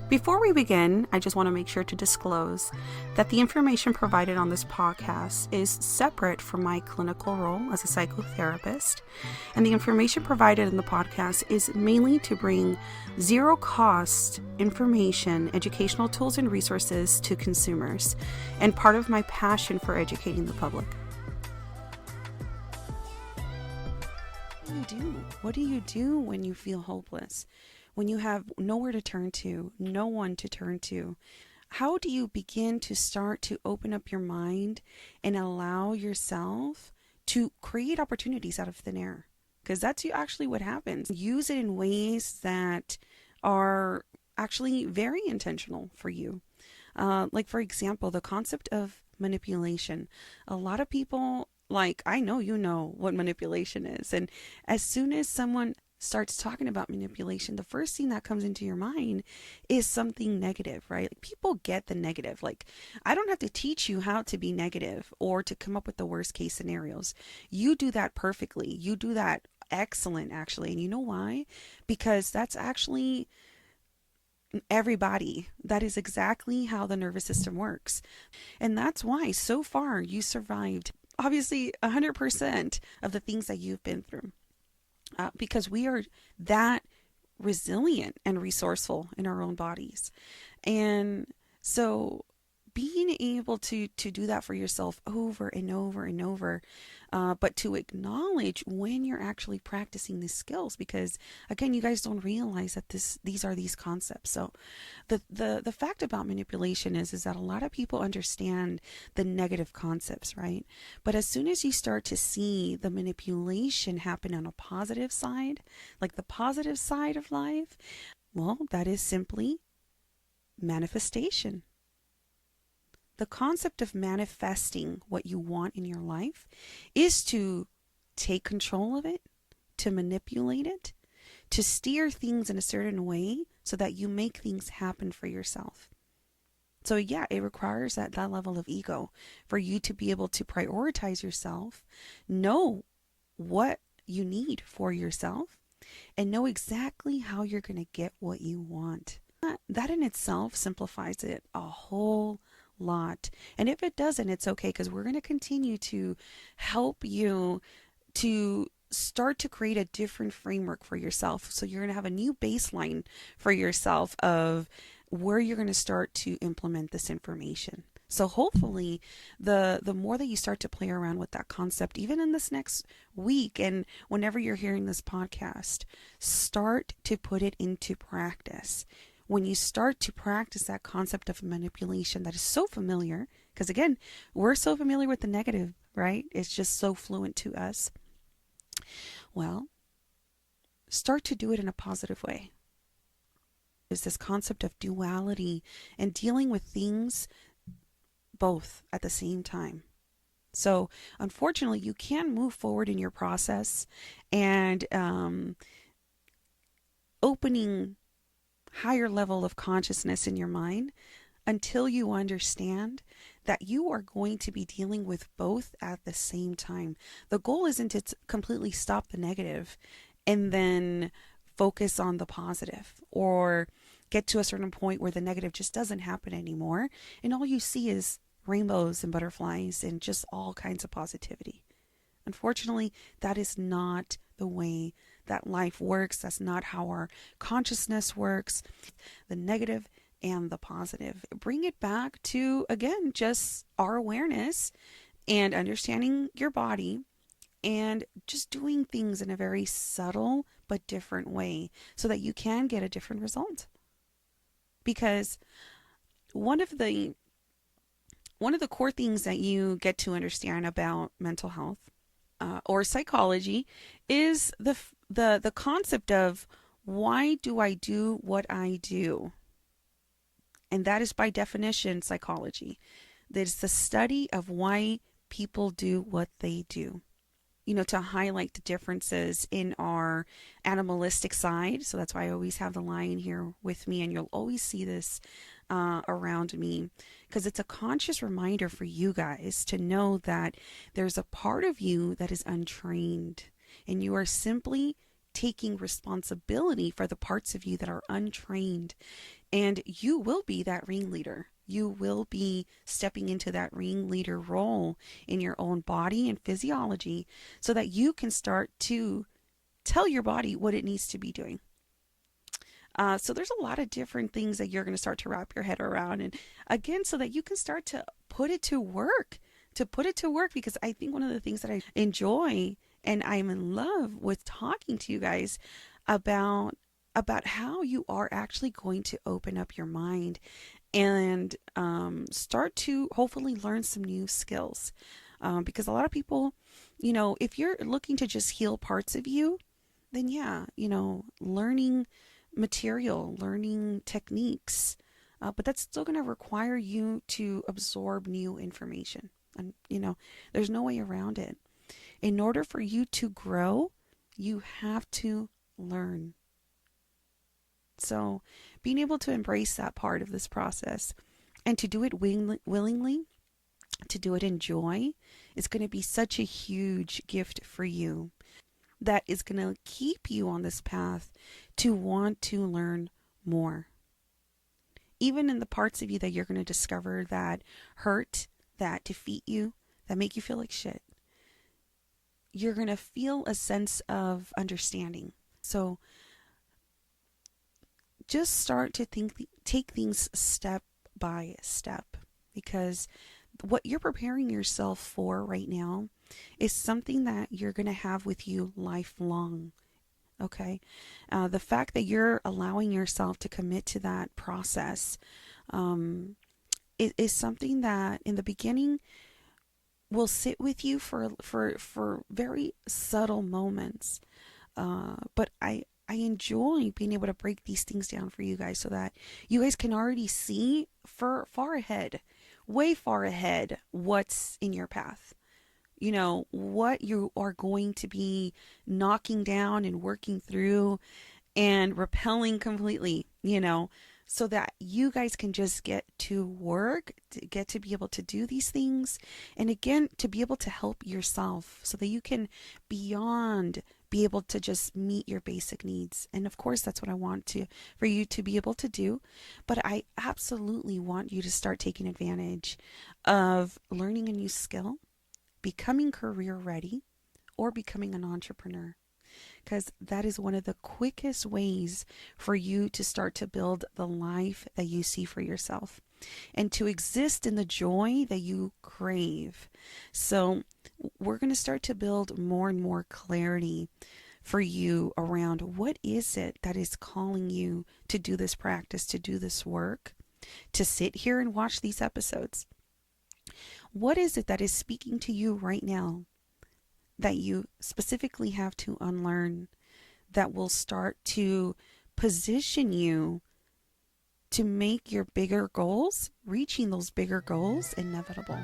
Before we begin, I just want to make sure to disclose that the information provided on this podcast is separate from my clinical role as a psychotherapist, and the information provided in the podcast is mainly to bring zero-cost information, educational tools, and resources to consumers, and part of my passion for educating the public. What do you do when you feel hopeless? When you have nowhere to turn to, no one to turn to? How do you begin to start to open up your mind and allow yourself to create opportunities out of thin air? Because that's actually what happens. Use it in ways that are actually very intentional for you. Like, for example, the concept of manipulation. A lot of people, like, I know you know what manipulation is. And as soon as someone starts talking about manipulation, the first thing that comes into your mind is something negative, right? Like, people get the negative. Like, I don't have to teach you how to be negative or to come up with the worst case scenarios. You do that perfectly. You do that excellent, actually. And you know why? Because that's actually everybody. That is exactly how the nervous system works. And that's why so far you survived, obviously, 100% of the things that you've been through. Because we are that resilient and resourceful in our own bodies. And so being able to do that for yourself over and over and over, but to acknowledge when you're actually practicing these skills, because again, you guys don't realize that these are these concepts. So the fact about manipulation is that a lot of people understand the negative concepts, right? But as soon as you start to see the manipulation happen on a positive side, like the positive side of life, well, that is simply manifestation. The concept of manifesting what you want in your life is to take control of it, to manipulate it, to steer things in a certain way so that you make things happen for yourself. So yeah, it requires that level of ego for you to be able to prioritize yourself, know what you need for yourself, and know exactly how you're going to get what you want. That in itself simplifies it a whole lot. And if it doesn't, it's okay, because we're going to continue to help you to start to create a different framework for yourself. So you're going to have a new baseline for yourself of where you're going to start to implement this information. So hopefully the more that you start to play around with that concept, even in this next week and whenever you're hearing this podcast, start to put it into practice. When you start to practice that concept of manipulation that is so familiar, because again, we're so familiar with the negative, right? It's just so fluent to us. Well, start to do it in a positive way. There's this concept of duality and dealing with things both at the same time. So unfortunately, you can move forward in your process and opening higher level of consciousness in your mind until you understand that you are going to be dealing with both at the same time. The goal isn't to completely stop the negative and then focus on the positive, or get to a certain point where the negative just doesn't happen anymore and all you see is rainbows and butterflies and just all kinds of positivity. Unfortunately, that is not the way that life works. That's not how our consciousness works. The negative and the positive. Bring it back to, again, just our awareness and understanding your body and just doing things in a very subtle but different way so that you can get a different result. Because one of the core things that you get to understand about mental health or psychology is the concept of, why do I do what I do? And that is by definition psychology. That is the study of why people do what they do. You know, to highlight the differences in our animalistic side. So that's why I always have the lion here with me, and you'll always see this around me, because it's a conscious reminder for you guys to know that there's a part of you that is untrained, and you are simply taking responsibility for the parts of you that are untrained, And you will be that ringleader. You will be stepping into that ringleader role in your own body and physiology so that you can start to tell your body what it needs to be doing. So there's a lot of different things that you're going to start to wrap your head around. And again, so that you can start to put it to work, because I think one of the things that I enjoy and I'm in love with talking to you guys about how you are actually going to open up your mind and start to hopefully learn some new skills. Because a lot of people, if you're looking to just heal parts of you, then yeah, learning material, learning techniques, but that's still going to require you to absorb new information. And, there's no way around it. In order for you to grow, you have to learn. So being able to embrace that part of this process and to do it willingly, to do it in joy, is going to be such a huge gift for you that is going to keep you on this path to want to learn more. Even in the parts of you that you're going to discover that hurt, that defeat you, that make you feel like shit, you're going to feel a sense of understanding. So just start to take things step by step, because what you're preparing yourself for right now is something that you're going to have with you lifelong. Okay. The fact that you're allowing yourself to commit to that process is something that in the beginning will sit with you for very subtle moments. But I enjoy being able to break these things down for you guys so that you guys can already see far ahead, way far ahead, what's in your path. What you are going to be knocking down and working through and repelling completely, so that you guys can just get to work, to get to be able to do these things. And again, to be able to help yourself so that you can beyond be able to just meet your basic needs. And of course, that's what I want for you to be able to do. But I absolutely want you to start taking advantage of learning a new skill, becoming career ready, or becoming an entrepreneur. Because that is one of the quickest ways for you to start to build the life that you see for yourself and to exist in the joy that you crave. So we're going to start to build more and more clarity for you around what is it that is calling you to do this practice, to do this work, to sit here and watch these episodes. What is it that is speaking to you right now that you specifically have to unlearn, that will start to position you to make your bigger goals, reaching those bigger goals, inevitable?